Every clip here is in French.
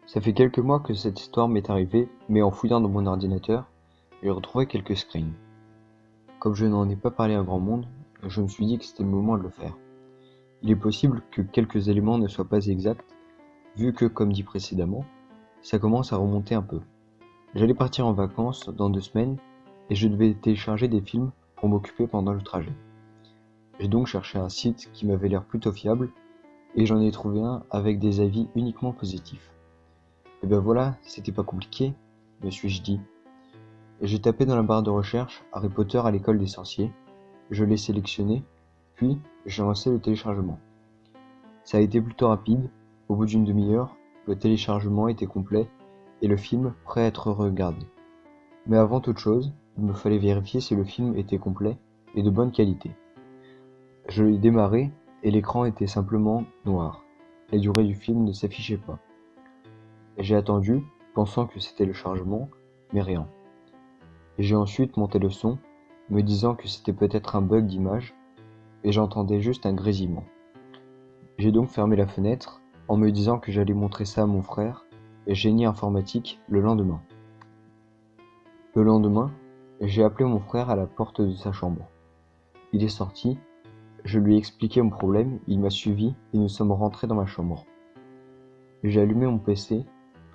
Ça fait quelques mois que cette histoire m'est arrivée, mais en fouillant dans mon ordinateur, j'ai retrouvé quelques screens. Comme je n'en ai pas parlé à grand monde, je me suis dit que c'était le moment de le faire. Il est possible que quelques éléments ne soient pas exacts, vu que, comme dit précédemment, ça commence à remonter un peu. J'allais partir en vacances dans 2 semaines, et je devais télécharger des films pour m'occuper pendant le trajet. J'ai donc cherché un site qui m'avait l'air plutôt fiable, et j'en ai trouvé un avec des avis uniquement positifs. Et ben voilà, c'était pas compliqué, me suis-je dit. J'ai tapé dans la barre de recherche Harry Potter à l'école des sorciers, je l'ai sélectionné, puis j'ai lancé le téléchargement. Ça a été plutôt rapide, au bout d'une demi-heure, le téléchargement était complet et le film prêt à être regardé. Mais avant toute chose, il me fallait vérifier si le film était complet et de bonne qualité. Je l'ai démarré et l'écran était simplement noir. La durée du film ne s'affichait pas. J'ai attendu, pensant que c'était le chargement, mais rien. J'ai ensuite monté le son, me disant que c'était peut-être un bug d'image, et j'entendais juste un grésillement. J'ai donc fermé la fenêtre, en me disant que j'allais montrer ça à mon frère, génie informatique, le lendemain. Le lendemain, j'ai appelé mon frère à la porte de sa chambre. Il est sorti, je lui ai expliqué mon problème, il m'a suivi et nous sommes rentrés dans ma chambre. J'ai allumé mon PC,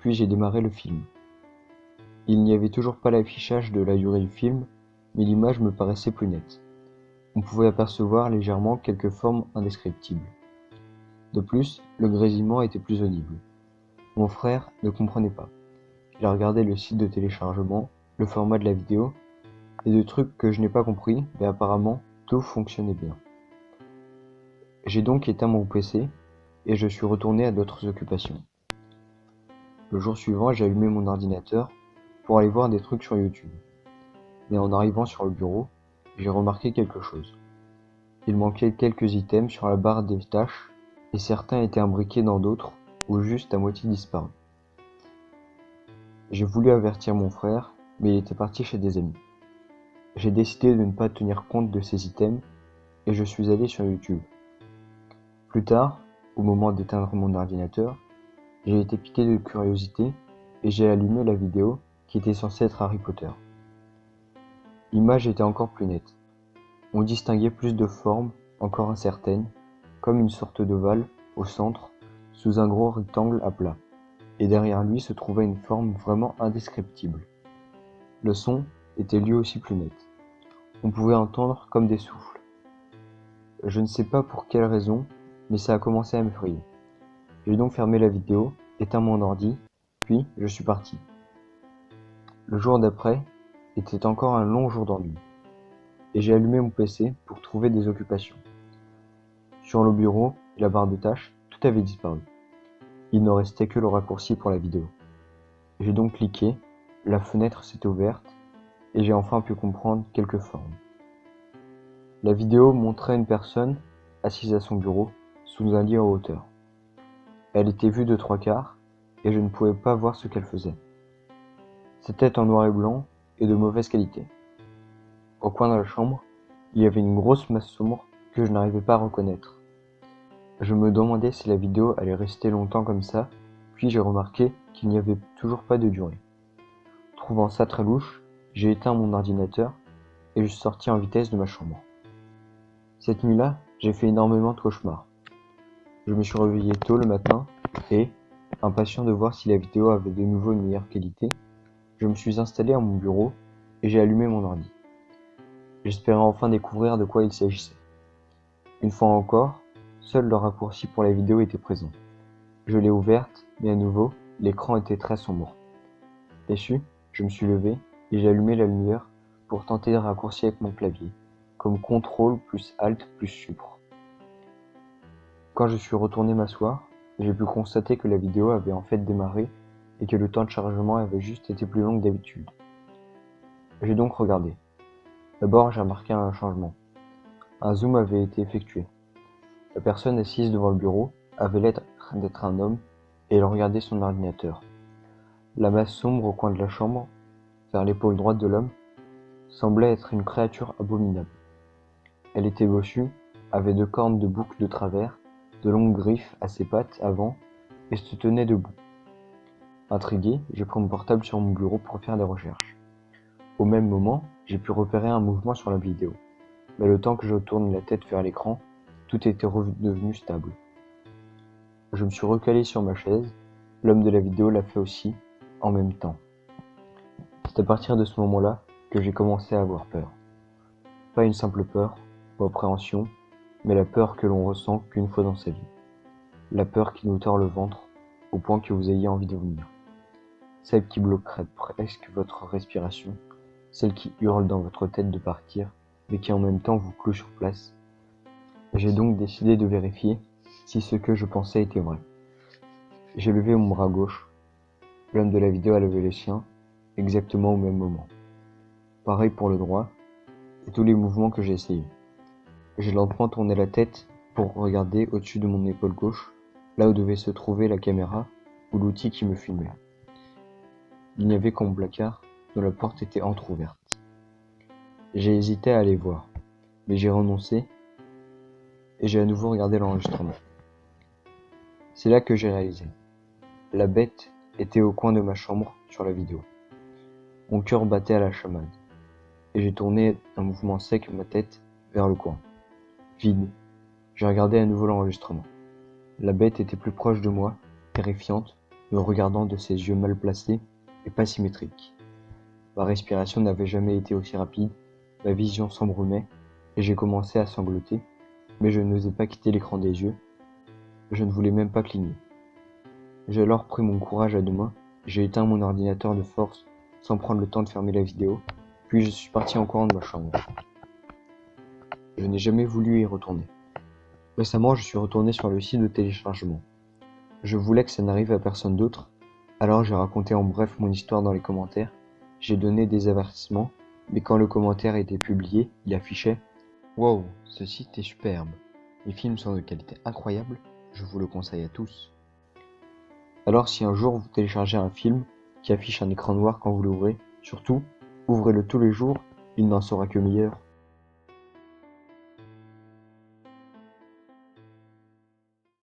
puis j'ai démarré le film. Il n'y avait toujours pas l'affichage de la durée du film, mais l'image me paraissait plus nette. On pouvait apercevoir légèrement quelques formes indescriptibles. De plus, le grésillement était plus audible. Mon frère ne comprenait pas. Il a regardé le site de téléchargement, le format de la vidéo, et de trucs que je n'ai pas compris, mais apparemment, tout fonctionnait bien. J'ai donc éteint mon PC, et je suis retourné à d'autres occupations. Le jour suivant, j'ai allumé mon ordinateur pour aller voir des trucs sur YouTube. Mais en arrivant sur le bureau, j'ai remarqué quelque chose. Il manquait quelques items sur la barre des tâches, et certains étaient imbriqués dans d'autres, ou juste à moitié disparus. J'ai voulu avertir mon frère, mais il était parti chez des amis. J'ai décidé de ne pas tenir compte de ces items, et je suis allé sur YouTube. Plus tard, au moment d'éteindre mon ordinateur, j'ai été piqué de curiosité, et j'ai allumé la vidéo qui était censée être Harry Potter. L'image était encore plus nette. On distinguait plus de formes, encore incertaines, comme une sorte d'ovale, au centre, sous un gros rectangle à plat, et derrière lui se trouvait une forme vraiment indescriptible. Le son était lui aussi plus net. On pouvait entendre comme des souffles. Je ne sais pas pour quelle raison, mais ça a commencé à m'effrayer. J'ai donc fermé la vidéo, éteint mon ordi, puis je suis parti. Le jour d'après était encore un long jour d'ennui, et j'ai allumé mon PC pour trouver des occupations. Sur le bureau et la barre de tâches, tout avait disparu. Il ne restait que le raccourci pour la vidéo. J'ai donc cliqué, la fenêtre s'est ouverte, et j'ai enfin pu comprendre quelques formes. La vidéo montrait une personne assise à son bureau, sous un lit en hauteur. Elle était vue de 3/4, et je ne pouvais pas voir ce qu'elle faisait. C'était en noir et blanc, et de mauvaise qualité. Au coin de la chambre, il y avait une grosse masse sombre que je n'arrivais pas à reconnaître. Je me demandais si la vidéo allait rester longtemps comme ça, puis j'ai remarqué qu'il n'y avait toujours pas de durée. Trouvant ça très louche, j'ai éteint mon ordinateur et je suis sorti en vitesse de ma chambre. Cette nuit-là, j'ai fait énormément de cauchemars. Je me suis réveillé tôt le matin et, impatient de voir si la vidéo avait de nouveau une meilleure qualité, je me suis installé à mon bureau et j'ai allumé mon ordi. J'espérais enfin découvrir de quoi il s'agissait. Une fois encore, seul le raccourci pour la vidéo était présent. Je l'ai ouverte, mais à nouveau, l'écran était très sombre. Déçu, je me suis levé et j'ai allumé la lumière pour tenter de raccourcir avec mon clavier, comme CTRL plus ALT plus SUPRE. Quand je suis retourné m'asseoir, j'ai pu constater que la vidéo avait en fait démarré et que le temps de chargement avait juste été plus long que d'habitude. J'ai donc regardé. D'abord, j'ai remarqué un changement. Un zoom avait été effectué. La personne assise devant le bureau avait l'air d'être un homme et elle regardait son ordinateur. La masse sombre au coin de la chambre, vers l'épaule droite de l'homme, semblait être une créature abominable. Elle était bossue, avait 2 cornes de bouc de travers, de longues griffes à ses pattes avant et se tenait debout. Intrigué, j'ai pris mon portable sur mon bureau pour faire des recherches. Au même moment, j'ai pu repérer un mouvement sur la vidéo. Mais le temps que je tourne la tête vers l'écran, tout était redevenu stable. Je me suis recalé sur ma chaise, l'homme de la vidéo l'a fait aussi, en même temps. C'est à partir de ce moment-là que j'ai commencé à avoir peur. Pas une simple peur, ou appréhension, mais la peur que l'on ressent qu'une fois dans sa vie. La peur qui nous tord le ventre, au point que vous ayez envie de vomir. Celle qui bloquerait presque votre respiration, celle qui hurle dans votre tête de partir, mais qui en même temps vous cloue sur place. J'ai donc décidé de vérifier si ce que je pensais était vrai. J'ai levé mon bras gauche. L'homme de la vidéo a levé le sien, exactement au même moment. Pareil pour le droit, et tous les mouvements que j'ai essayés. J'ai lentement tourné la tête pour regarder au-dessus de mon épaule gauche, là où devait se trouver la caméra ou l'outil qui me filmait. Il n'y avait qu'un placard dont la porte était entr'ouverte. J'ai hésité à aller voir, mais j'ai renoncé et j'ai à nouveau regardé l'enregistrement. C'est là que j'ai réalisé. La bête était au coin de ma chambre sur la vidéo. Mon cœur battait à la chamade et j'ai tourné d'un mouvement sec ma tête vers le coin. Vide. J'ai regardé à nouveau l'enregistrement. La bête était plus proche de moi, terrifiante, me regardant de ses yeux mal placés et pas symétriques. Ma respiration n'avait jamais été aussi rapide, ma vision s'embrumait et j'ai commencé à sangloter, mais je n'osais pas quitter l'écran des yeux. Je ne voulais même pas cligner. J'ai alors pris mon courage à deux mains, j'ai éteint mon ordinateur de force sans prendre le temps de fermer la vidéo, puis je suis parti en courant de ma chambre. Je n'ai jamais voulu y retourner. Récemment, je suis retourné sur le site de téléchargement. Je voulais que ça n'arrive à personne d'autre, alors j'ai raconté en bref mon histoire dans les commentaires, j'ai donné des avertissements, mais quand le commentaire était publié, il affichait « Wow, ce site est superbe. Les films sont de qualité incroyable, je vous le conseille à tous. » Alors si un jour vous téléchargez un film qui affiche un écran noir quand vous l'ouvrez, surtout, ouvrez-le tous les jours, il n'en sera que meilleur.